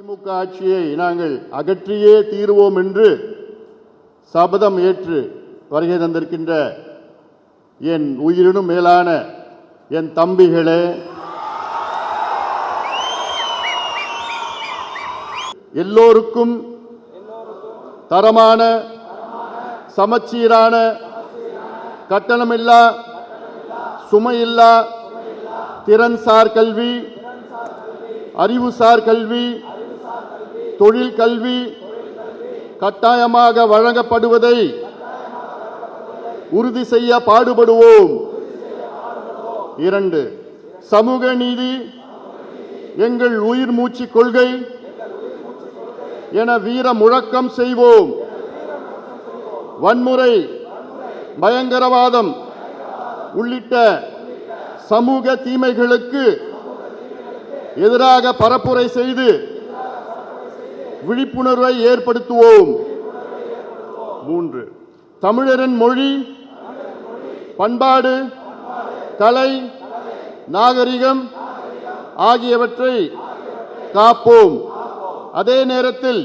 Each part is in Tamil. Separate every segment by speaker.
Speaker 1: திமுக ஆட்சியை நாங்கள் அகற்றியே தீருவோம் என்று சபதம் ஏற்று வருகை தந்திருக்கின்ற என் உயிரினும் மேலான என் தம்பிகளே, எல்லோருக்கும் தரமான சமச்சீரான கட்டணமில்லா சுமையில்லா திறன்சார் கல்வி, அறிவுசார் கல்வி, தொழில் கல்வி கட்டாயமாக வழங்கப்படுவதை உறுதி செய்ய பாடுபடுவோம். 2. சமூக நீதி எங்கள் உயிர் மூச்சு கொள்கை என வீர முழக்கம் செய்வோம். வன்முறை, பயங்கரவாதம் உள்ளிட்ட சமூக தீமைகளுக்கு எதிராக பரப்புரை செய்து விழிப்புணர்வை ஏற்படுத்துவோம். 3. தமிழரின் மொழி, பண்பாடு, கலை, நாகரிகம் ஆகியவற்றை காப்போம். அதே நேரத்தில்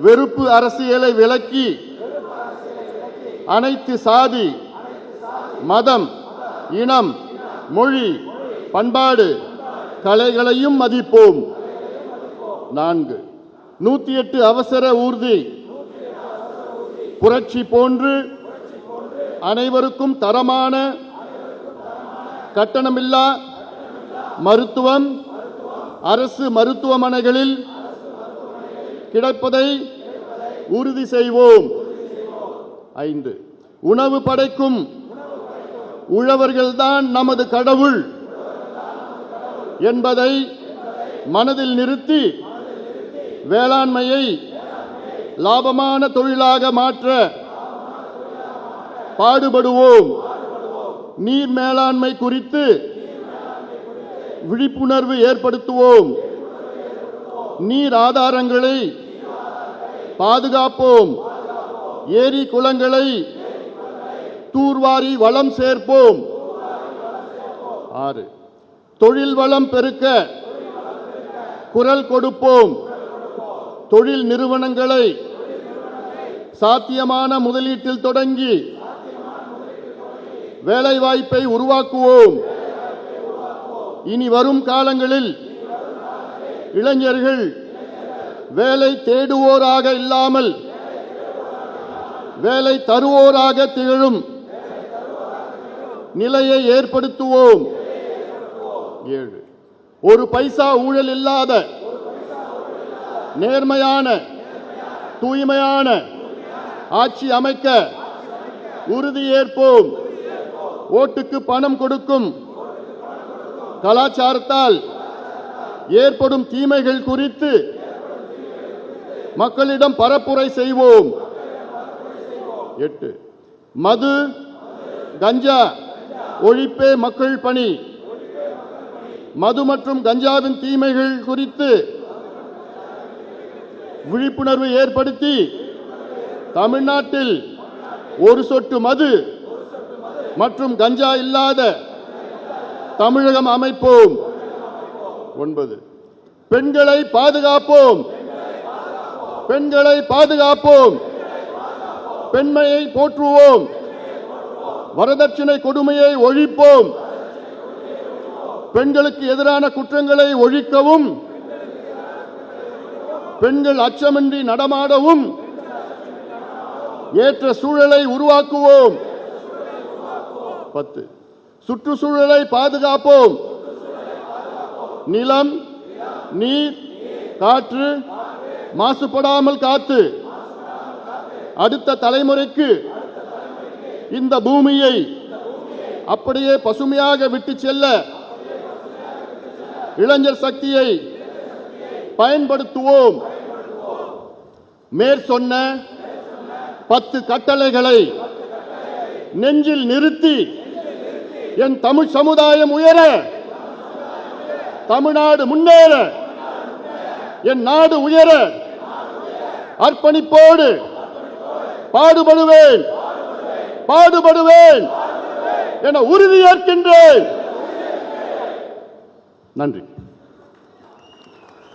Speaker 1: வெறுப்பு அரசியலை விலக்கி அனைத்து சாதி, மதம், இனம், மொழி, பண்பாடு, கலைகளையும் மதிப்போம். 4. 108 அவசர ஊர்தி புரட்சி போன்று அனைவருக்கும் தரமான கட்டணமில்லா மருத்துவம் அரசு மருத்துவமனைகளில் கிடைப்பதை உறுதி செய்வோம். 5. உணவு படைக்கும் உழவர்கள்தான் நமது கடவுள் என்பதை மனதில் நிறுத்தி வேளாண்மையை லாபமான தொழிலாக மாற்ற பாடுபடுவோம். நீர் மேலாண்மை குறித்து விழிப்புணர்வு ஏற்படுத்துவோம். நீர் ஆதாரங்களை பாதுகாப்போம். ஏரி குளங்களை தூர்வாரி வளம் சேர்ப்போம். 6. தொழில் வளம் பெருக்க குரல் கொடுப்போம். தொழில் நிறுவனங்களை சாத்தியமான முதலீட்டில் தொடங்கி வேலைவாய்ப்பை உருவாக்குவோம். இனி வரும் காலங்களில் இளைஞர்கள் வேலை தேடுவோராக இல்லாமல் வேலை தருவோராக திகழும் நிலையை ஏற்படுத்துவோம். 7. ஒரு பைசா ஊழல் இல்லாத நேர்மையான தூய்மையான ஆட்சி அமைக்க உறுதியேற்போம். ஓட்டுக்கு பணம் கொடுக்கும் கலாச்சாரத்தால் ஏற்படும் தீமைகள் குறித்து மக்களிடம் பரப்புரை செய்வோம். 8. மது, கஞ்சா ஒழிப்பே மக்கள் பணி. மது மற்றும் கஞ்சாவின் தீமைகள் குறித்து விழிப்புணர்வு ஏற்படுத்தி தமிழ்நாட்டில் ஒரு சொட்டு மது மற்றும் கஞ்சா இல்லாத தமிழகம் அமைப்போம். 9. பெண்களை பாதுகாப்போம். பெண்களை பாதுகாப்போம். பெண்மையை போற்றுவோம். வரதட்சணை கொடுமையை ஒழிப்போம். பெண்களுக்கு எதிரான குற்றங்களை ஒழிக்கவும் பெண்கள் அச்சமின்றி நடமாடவும் ஏற்ற சூழலை உருவாக்குவோம். 10. சுற்றுச்சூழலை பாதுகாப்போம். நிலம், நீர், காற்று மாசுபடாமல் காத்து அடுத்த தலைமுறைக்கு இந்த பூமியை அப்படியே பசுமையாக விட்டு செல்ல இளைஞர் சக்தியை பயன்படுத்துவோம். மேற்சொன்ன 10 கட்டளைகளை நெஞ்சில் நிறுத்தி என் தமிழ் சமுதாயம் உயர, தமிழ்நாடு முன்னேற, என் நாடு உயர அர்ப்பணிப்போடு பாடுபடுவேன் பாடுபடுவேன் என உறுதியேற்கின்றேன். நன்றி.